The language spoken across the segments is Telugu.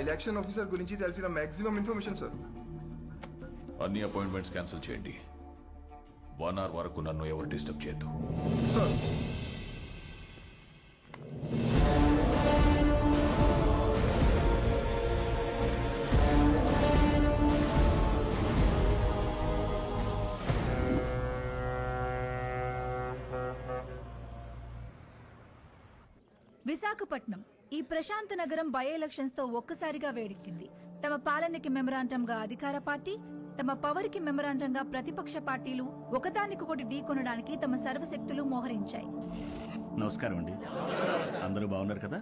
ఎలక్షన్ ఆఫీసర్ గురించి తెలిసిన మాక్సిమం ఇన్ఫర్మేషన్ సార్. అన్ని అపాయింట్మెంట్స్ క్యాన్సిల్ చేయండి. 1 hour వరకు నన్ను ఎవరు డిస్టర్బ్ చేయొద్దు. సార్ విశాఖపట్నం ఈ ప్రశాంత నగరం బై ఎలక్షన్స్ తో ఒక్కసారిగా వేడెక్కింది. తమ పాలనకి మెమరాండంగా అధికార పార్టీ, తమ పవర్ కి మెమరాండంగా ప్రతిపక్ష పార్టీలు ఒకదానికొకటి ఢీకొనడానికి తమ సర్వశక్తులు మోహరించాయి. నమస్కారం అండి, అందరూ బాగున్నారు కదా?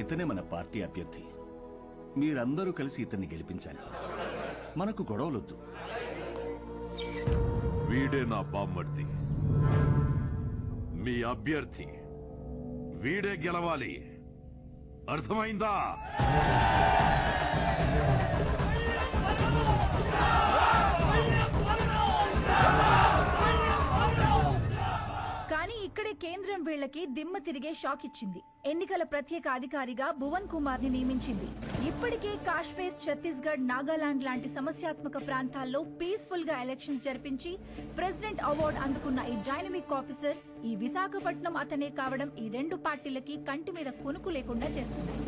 ఇతనే మన పార్టీ అభ్యర్థి. మీరందరూ కలిసి ఇతన్ని గెలిపించాలి. మనకు గొడవలొద్దు. వీడే నా బామ్మర్ది, మీ అభ్యర్థి. వీడే గెలవాలి, అర్థమైందా? కానీ ఇక్కడే కేంద్రం వీళ్లకి దిమ్మ తిరిగే షాక్ ఇచ్చింది. ఎన్నికల ప్రత్యేక అధికారిగా భువన్ కుమార్ ని నియమించింది. ఇప్పటికే కాశ్మీర్, ఛత్తీస్గఢ్, నాగాలాండ్ లాంటి సమస్యాత్మక ప్రాంతాల్లో పీస్ఫుల్ గా ఎలక్షన్స్ జరిపించి ప్రెసిడెంట్ అవార్డు అందుకున్న ఈ డైనమిక్ ఆఫీసర్ ఈ విశాఖపట్నం అతనే కావడం ఈ రెండు పార్టీలకి కంటి మీద కునుకు లేకుండా చేస్తున్నాయి.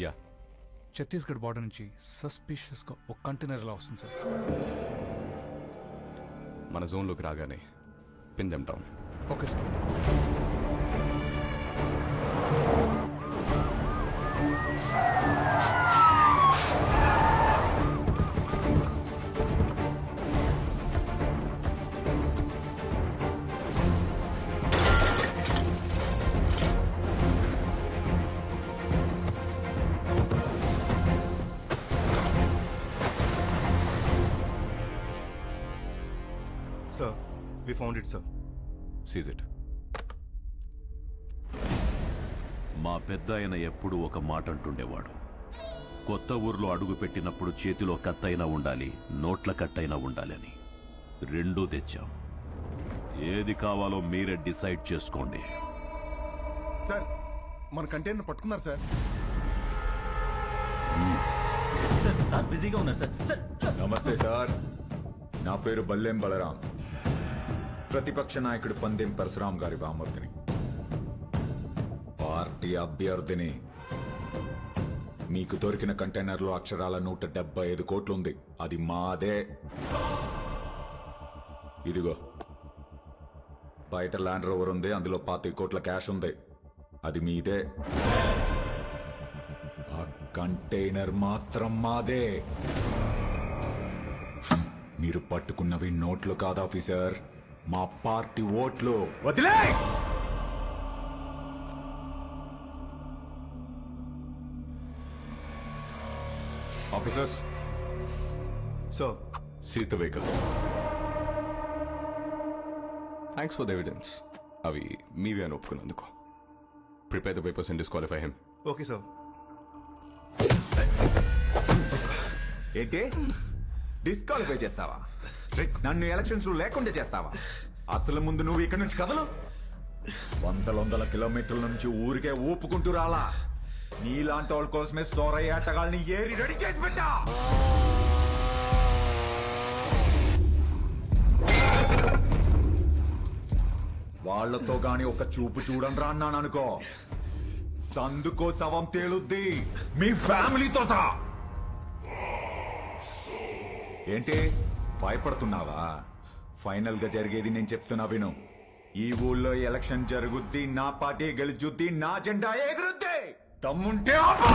యా, ఛత్తీస్గఢ్ బార్డర్ నుంచి సస్పిషియస్ గా ఒక కంటైనర్ లా వస్తుంది సార్. మన జోన్లోకి రాగానే pin them down. Okay sir. Sir, we found it, sir. Seize it. మా పెద్ద ఆయన ఎప్పుడు ఒక మాట అంటుండేవాడు, కొత్త ఊర్లో అడుగు పెట్టినప్పుడు చేతిలో కత్తైనా ఉండాలి, నోట్ల కట్టైనా ఉండాలి అని. రెండూ తెచ్చాం. ఏది కావాలో మీరే డిసైడ్ చేసుకోండి. సార్, మన కంటైనర్ పట్టుకున్నారు సార్. బిజీగా ఉన్నారు సార్. నమస్తే సార్, నా పేరు బల్లెం బలరాం, ప్రతిపక్ష నాయకుడు పందెం పరశురాం గారి బామర్దిని, పార్టీ అభ్యర్థిని. మీకు దొరికిన కంటైనర్లో అక్షరాల 175 కోట్లు ఉంది. అది మాదే. ఇదిగో బయట ల్యాండ్ రోవర్ ఉంది, అందులో 25 కోట్ల క్యాష్ ఉంది. అది మీదే. ఆ కంటైనర్ మాత్రం మాదే. మీరు పట్టుకున్నవి నోట్లు కాదు ఆఫీసర్, మా పార్టీ ఓట్లు. వదిలే! Officers, Sir, seize the vehicle. Thanks for the evidence. అవి మీవే అని ఒప్పుకున్నందుకు. Prepare the papers and disqualify him. okay, sir. ఏంటి డిస్క్వాలిఫై చేస్తావా? నన్ను ఎలక్షన్స్ లేకుండా చేస్తావా? అసలు ముందు నువ్వు ఇక్కడ నుంచి కదలు. వందల కిలోమీటర్ల నుంచి ఊరికే ఊపుకుంటూ రాలా. నీలాంటి వాళ్ళ కోసమే సోరయ్య ఆటగాళ్ళని ఏరి రెడీ చేసి పెట్టా. వాళ్లతో గాని ఒక చూపు చూడండి రా అన్నాను అనుకో, సందుకో శవం తేలుద్ది, మీ ఫ్యామిలీతో సహా. ఏంటి భయపడుతున్నావా? ఫైనల్ గా జరిగేది నేను చెప్తున్నా విను. ఈ ఊళ్ళో ఎలక్షన్ జరుగుద్ది, నా పార్టీ గెలుచుద్ది, నా జెండా ఎగురుద్ది. దమ్ముంటే ఆపు.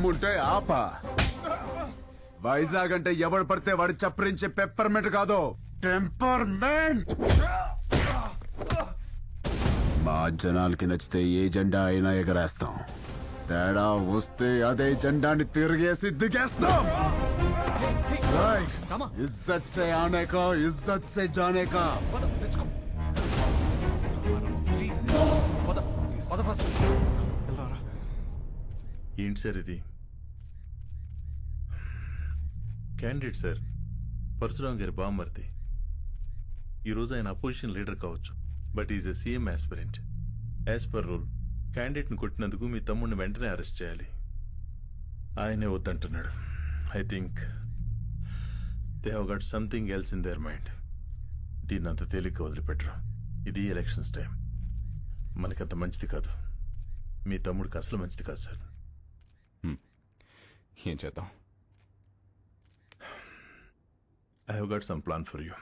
దమ్ముంటే ఆపా. వైజాగ్ అంటే ఎవడు పడితే వాడు చప్పరించే పెప్పర్మెంట్ కాదు, టెంపర్మెంట్. మా జనాలకి నచ్చితే ఏ జెండా అయినా ఎగరేస్తాం. తేడా వస్తే అదే జెండాని తిరిగేసి దిగేస్తాం. ఇజ్జత్ సే ఆనే కా, ఇజ్జత్ సే జానే కా. ఏంటి సార్ ఇది? క్యాండిడేట్ సార్, పరశురాం గారి బామ్మర్ది. ఈరోజు ఆయన అపోజిషన్ లీడర్ కావచ్చు, but is a CM aspirant. As per rule క్యాండిడేట్ని కొట్టినందుకు మీ తమ్ముడిని వెంటనే అరెస్ట్ చేయాలి. ఆయనే వద్దంటున్నాడు. I think they have got something else in their mind. దీన్ని అంత తేలిక వదిలిపెట్టరు. ఇది ఎలక్షన్స్ టైం. మనకంత మంచిది కాదు. మీ తమ్ముడికి అసలు మంచిది కాదు సార్. ఏం చేద్దాం? I have got some plan for you.